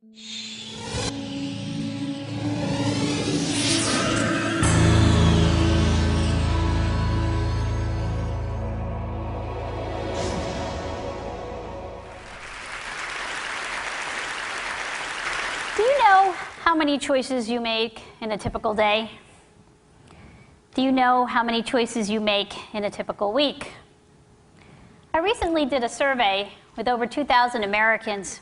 Do you know how many choices you make in a typical day? Do you know how many choices you make in a typical week? I recently did a survey with over 2,000 Americans,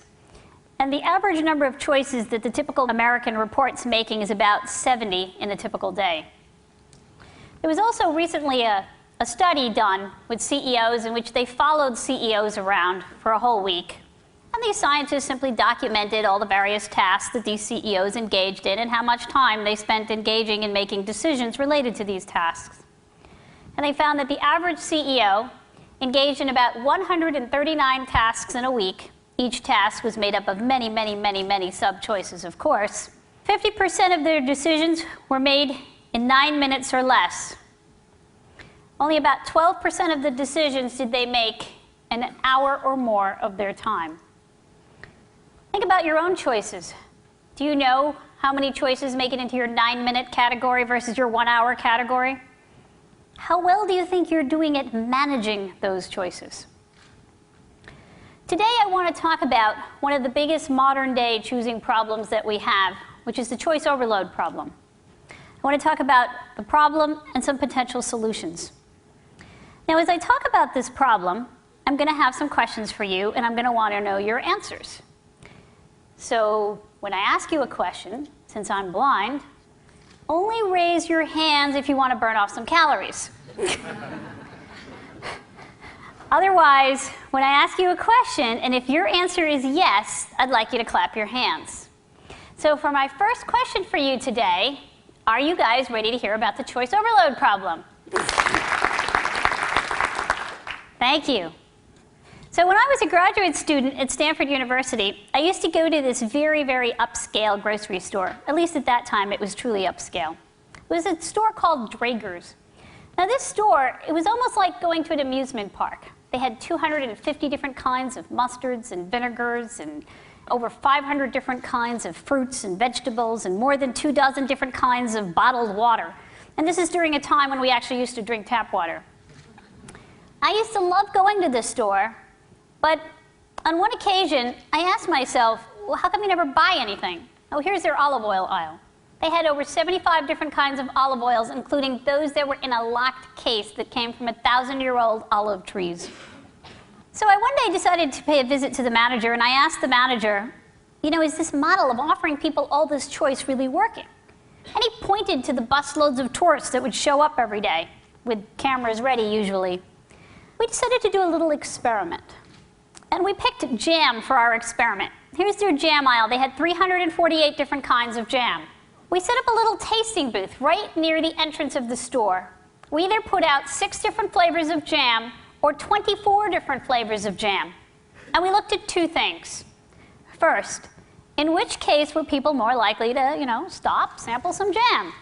and the average number of choices that the typical American reports making is about 70 in a typical day. There was also recently a study done with CEOs in which they followed CEOs around for a whole week. And these scientists simply documented all the various tasks that these CEOs engaged in and how much time they spent engaging in making decisions related to these tasks. And they found that the average CEO engaged in about 139 tasks in a week. Each task was made up of many sub-choices, of course. 50% of their decisions were made in 9 minutes or less. Only about 12% of the decisions did they make in an hour or more of their time. Think about your own choices. Do you know how many choices make it into your 9-minute category versus your 1-hour category? How well do you think you're doing at managing those choices? Today I want to talk about one of the biggest modern-day choosing problems that we have, which is the choice overload problem. I want to talk about the problem and some potential solutions. Now, as I talk about this problem, I'm going to have some questions for you, and I'm going to want to know your answers. So when I ask you a question, since I'm blind, only raise your hands if you want to burn off some calories. Otherwise, when I ask you a question, and if your answer is yes, I'd like you to clap your hands. So for my first question for you today, are you guys ready to hear about the choice overload problem? Thank you. So when I was a graduate student at Stanford University, I used to go to this very upscale grocery store. At least at that time, it was truly upscale. It was a store called Draeger's. Now this store, it was almost like going to an amusement park. They had 250 different kinds of mustards and vinegars and over 500 different kinds of fruits and vegetables and more than 24 different kinds of bottled water. And this is during a time when we actually used to drink tap water. I used to love going to this store. But on one occasion, I asked myself, well, how come you never buy anything? Oh, here's their olive oil aisle. They had over 75 different kinds of olive oils, including those that were in a locked case that came from 1,000-year-old olive trees. So I one day decided to pay a visit to the manager, and I asked the manager, you know, is this model of offering people all this choice really working? And he pointed to the busloads of tourists that would show up every day, with cameras ready usually. We decided to do a little experiment. And we picked jam for our experiment. Here's their jam aisle. They had 348 different kinds of jam. We set up a little tasting booth right near the entrance of the store. We either put out 6 different flavors of jam or 24 different flavors of jam. And we looked at 2 things. First, in which case were people more likely to, stop, sample some jam?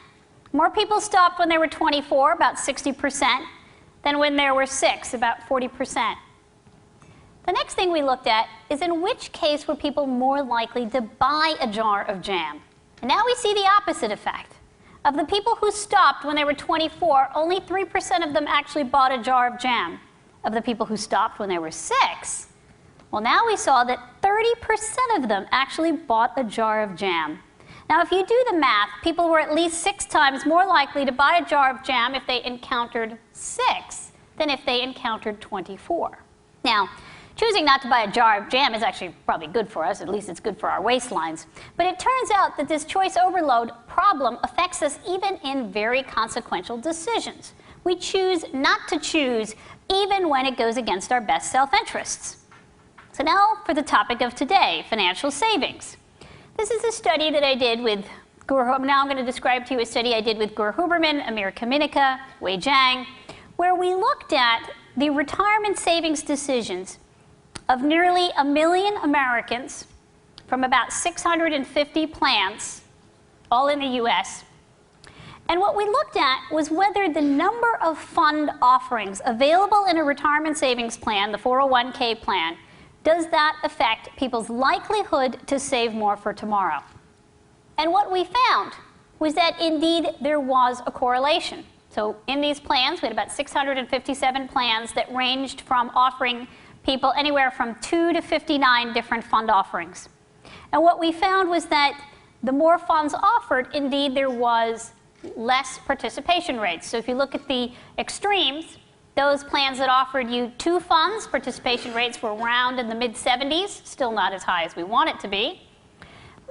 More people stopped when there were 24, about 60%, than when there were 6, about 40%. The next thing we looked at is in which case were people more likely to buy a jar of jam. And now we see the opposite effect. Of the people who stopped when they were 24, only 3% of them actually bought a jar of jam. Of the people who stopped when they were 6, well, now we saw that 30% of them actually bought a jar of jam. Now, if you do the math, people were at least 6 times more likely to buy a jar of jam if they encountered 6 than if they encountered 24. Now, choosing not to buy a jar of jam is actually probably good for us. At least it's good for our waistlines. But it turns out that this choice overload problem affects us even in very consequential decisions. We choose not to choose even when it goes against our best self-interests. So now for the topic of today, financial savings. This is a study that I did with now I'm going to describe to you a study I did with Gur Huberman, Amir Kaminica, Wei Zhang, where we looked at the retirement savings decisions of nearly 1 million Americans from about 650 plans, all in the US. And what we looked at was whether the number of fund offerings available in a retirement savings plan, the 401k plan, does that affect people's likelihood to save more for tomorrow? And what we found was that indeed there was a correlation. So in these plans, we had about 657 plans that ranged from offering people anywhere from 2 to 59 different fund offerings. And what we found was that the more funds offered, indeed there was less participation rates. So if you look at the extremes, those plans that offered you 2 funds, participation rates were around in the mid-70s, still not as high as we want it to be.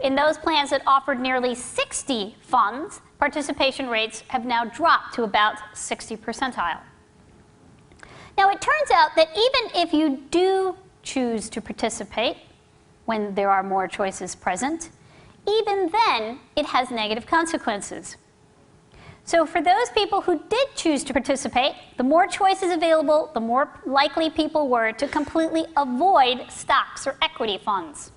In those plans that offered nearly 60 funds, participation rates have now dropped to about 60 percentile. Now it turns out that even if you do choose to participate when there are more choices present, even then it has negative consequences. So for those people who did choose to participate, the more choices available, the more likely people were to completely avoid stocks or equity funds.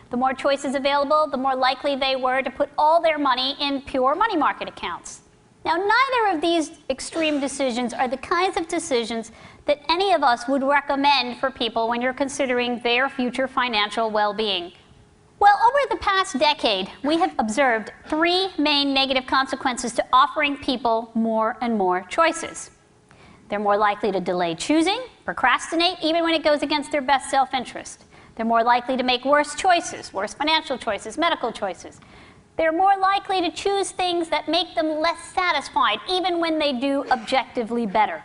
The more choices available, the more likely they were to put all their money in pure money market accounts. Now, neither of these extreme decisions are the kinds of decisions that any of us would recommend for people when you're considering their future financial well-being. Well, over the past decade, we have observed 3 main negative consequences to offering people more and more choices. They're more likely to delay choosing, procrastinate, even when it goes against their best self-interest. They're more likely to make worse choices, worse financial choices, medical choices. They're more likely to choose things that make them less satisfied, even when they do objectively better.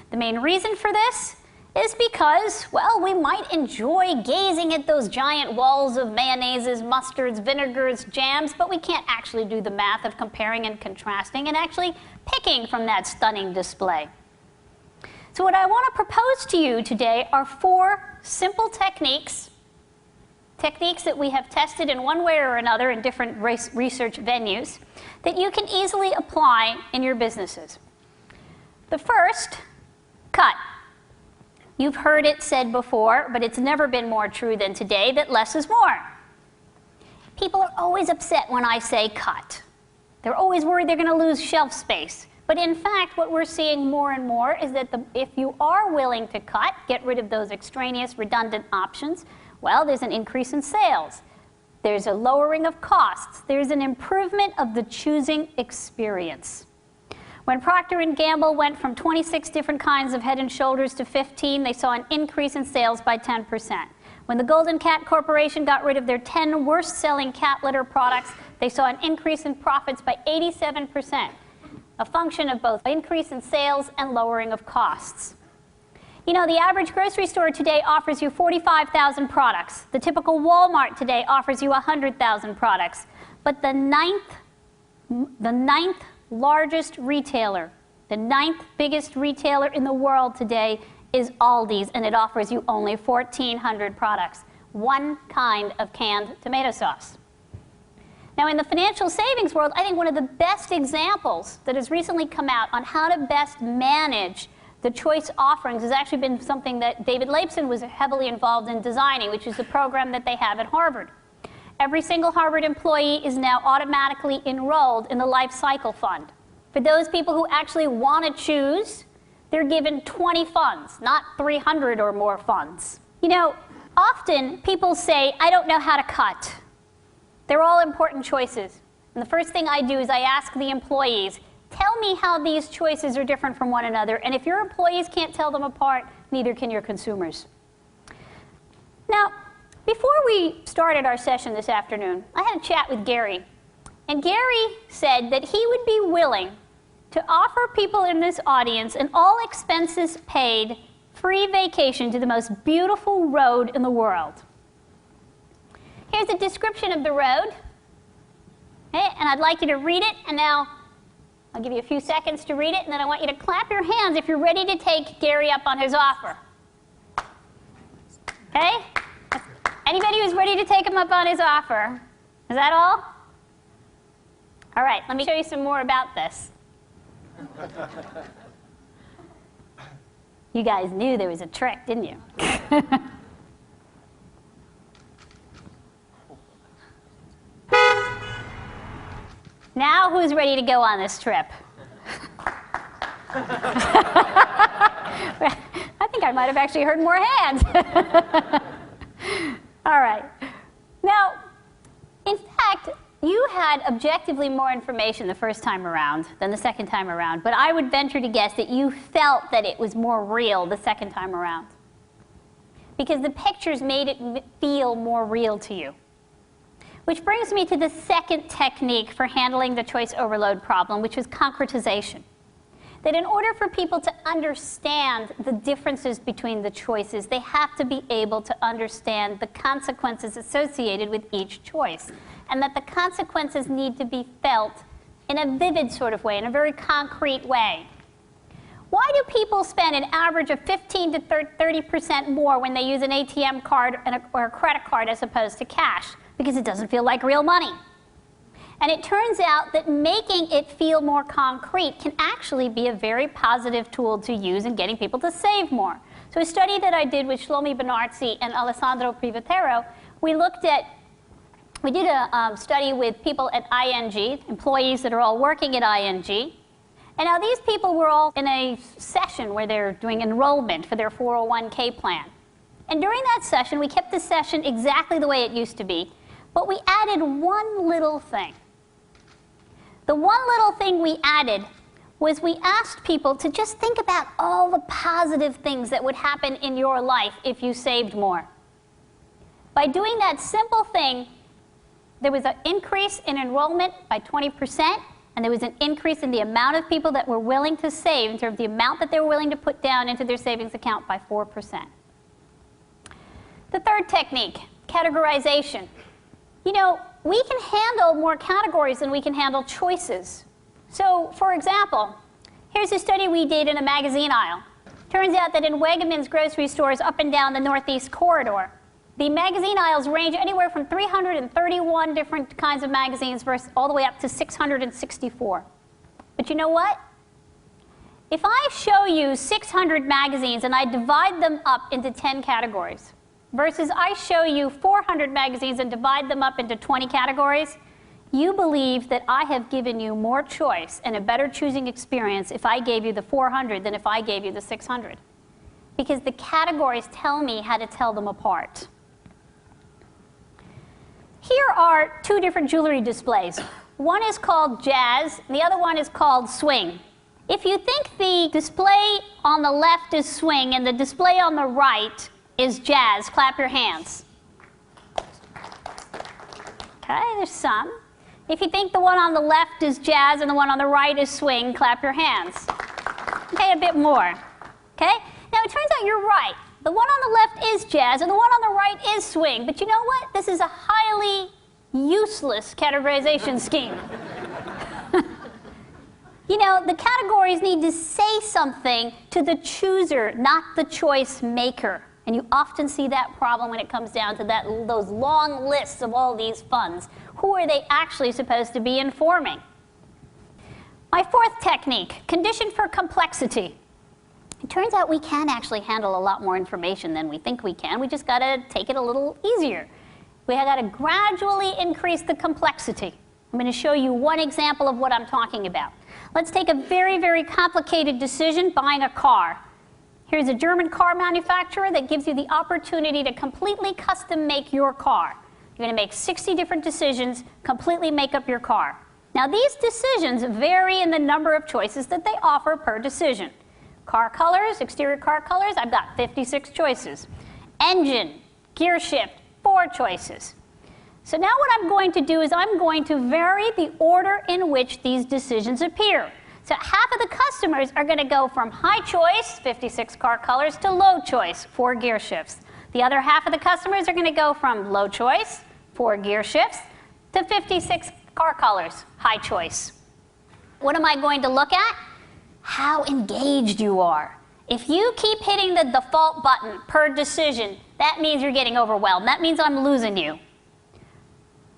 The main reason for this is because, well, we might enjoy gazing at those giant walls of mayonnaises, mustards, vinegars, jams, but we can't actually do the math of comparing and contrasting and actually picking from that stunning display. So what I want to propose to you today are 4 simple techniques that we have tested in one way or another in different research venues that you can easily apply in your businesses. The first, cut. You've heard it said before, but it's never been more true than today, that less is more. People are always upset when I say cut. They're always worried they're going to lose shelf space. But in fact, what we're seeing more and more is that if you are willing to cut, get rid of those extraneous, redundant options, well, there's an increase in sales. There's a lowering of costs. There's an improvement of the choosing experience. When Procter & Gamble went from 26 different kinds of Head & Shoulders to 15, they saw an increase in sales by 10%. When the Golden Cat Corporation got rid of their 10 worst-selling cat litter products, they saw an increase in profits by 87%, a function of both increase in sales and lowering of costs. You know, the average grocery store today offers you 45,000 products. The typical Walmart today offers you 100,000 products. But the ninth largest retailer, the 9th biggest retailer in the world today is Aldi's, and it offers you only 1,400 products, 1 kind of canned tomato sauce. Now, in the financial savings world, I think one of the best examples that has recently come out on how to best manage the choice offerings has actually been something that David Laipson was heavily involved in designing, which is the program that they have at Harvard. Every single Harvard employee is now automatically enrolled in the Life Cycle Fund. For those people who actually want to choose, they're given 20 funds, not 300 or more funds. You know, often people say, I don't know how to cut. They're all important choices. And the first thing I do is I ask the employees, tell me how these choices are different from one another. And if your employees can't tell them apart, neither can your consumers. Now, before we started our session this afternoon, I had a chat with Gary. And Gary said that he would be willing to offer people in this audience an all expenses-paid free vacation to the most beautiful road in the world. Here's a description of the road. Okay, and I'd like you to read it. And now I'll give you a few seconds to read it. And then I want you to clap your hands if you're ready to take Gary up on his offer. Okay? Anybody who's ready to take him up on his offer? Is that all? All right, let me show you some more about this. You guys knew there was a trick, didn't you? Now who's ready to go on this trip? I think I might have actually heard more hands. All right. Now, in fact, you had objectively more information the first time around than the second time around, but I would venture to guess that you felt that it was more real the second time around, because the pictures made it feel more real to you. Which brings me to the second technique for handling the choice overload problem, which is concretization. That in order for people to understand the differences between the choices, they have to be able to understand the consequences associated with each choice, and that the consequences need to be felt in a vivid sort of way, in a very concrete way. Why do people spend an average of 15 to 30% more when they use an ATM card or a credit card as opposed to cash? Because it doesn't feel like real money. And it turns out that making it feel more concrete can actually be a very positive tool to use in getting people to save more. So a study that I did with Shlomi Benartzi and Alessandro Privatero, we did a study with people at ING, employees that are all working at ING. And now these people were all in a session where they're doing enrollment for their 401k plan. And during that session, we kept the session exactly the way it used to be, but we added one little thing. The one little thing we added was we asked people to just think about all the positive things that would happen in your life if you saved more. By doing that simple thing, there was an increase in enrollment by 20%, and there was an increase in the amount of people that were willing to save, in terms of the amount that they were willing to put down into their savings account, by 4%. The third technique, categorization. You know, we can handle more categories than we can handle choices. So, for example, here's a study we did in a magazine aisle. Turns out that in Wegmans grocery stores up and down the Northeast corridor, the magazine aisles range anywhere from 331 different kinds of magazines versus all the way up to 664. But you know what? If I show you 600 magazines and I divide them up into 10 categories, versus I show you 400 magazines and divide them up into 20 categories, you believe that I have given you more choice and a better choosing experience if I gave you the 400 than if I gave you the 600. Because the categories tell me how to tell them apart. Here are two different jewelry displays. One is called jazz, and the other one is called swing. If you think the display on the left is swing and the display on the right is jazz, clap your hands. Okay, there's some. If you think the one on the left is jazz and the one on the right is swing, clap your hands. Okay, a bit more. Okay? Now it turns out you're right. The one on the left is jazz and the one on the right is swing. But you know what? This is a highly useless categorization scheme. You know, the categories need to say something to the chooser, not the choice maker. And you often see that problem when it comes down to those long lists of all these funds. Who are they actually supposed to be informing? My fourth technique, condition for complexity. It turns out we can actually handle a lot more information than we think we can. We just got to take it a little easier. We have got to gradually increase the complexity. I'm going to show you one example of what I'm talking about. Let's take a very, very complicated decision, buying a car. Here's a German car manufacturer that gives you the opportunity to completely custom make your car. You're going to make 60 different decisions, completely make up your car. Now these decisions vary in the number of choices that they offer per decision. Car colors, exterior car colors, I've got 56 choices. Engine, gear shift, 4 choices. So now what I'm going to do is I'm going to vary the order in which these decisions appear. So half of the customers are going to go from high choice, 56 car colors, to low choice, 4 gear shifts. The other half of the customers are going to go from low choice, 4 gear shifts, to 56 car colors, high choice. What am I going to look at? How engaged you are. If you keep hitting the default button per decision, that means you're getting overwhelmed. That means I'm losing you.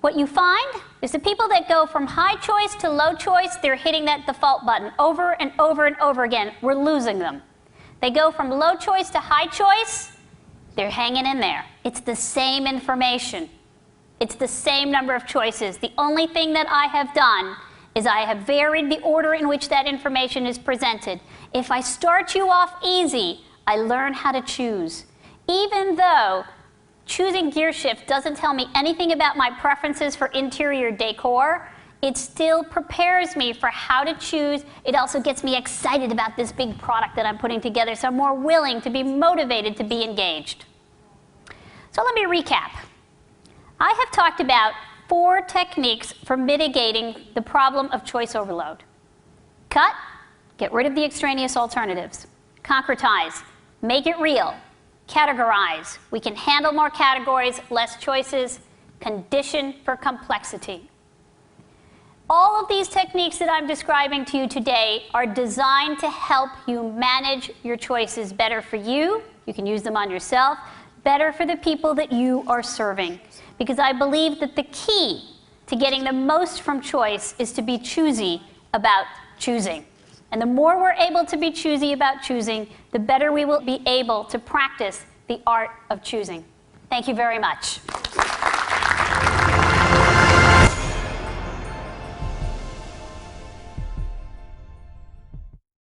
What you find is the people that go from high choice to low choice, they're hitting that default button over and over and over again. We're losing them. They go from low choice to high choice, they're hanging in there. It's the same information. It's the same number of choices. The only thing that I have done is I have varied the order in which that information is presented. If I start you off easy, I learn how to choose. Even though choosing gear shift doesn't tell me anything about my preferences for interior decor. It still prepares me for how to choose. It also gets me excited about this big product that I'm putting together, so I'm more willing to be motivated to be engaged. So let me recap. I have talked about 4 techniques for mitigating the problem of choice overload. Cut, get rid of the extraneous alternatives. Concretize, make it real. Categorize, we can handle more categories, less choices. Condition for complexity. All of these techniques that I'm describing to you today are designed to help you manage your choices better for you. You can use them on yourself. Better for the people that you are serving. Because I believe that the key to getting the most from choice is to be choosy about choosing. And the more we're able to be choosy about choosing, the better we will be able to practice the art of choosing. Thank you very much.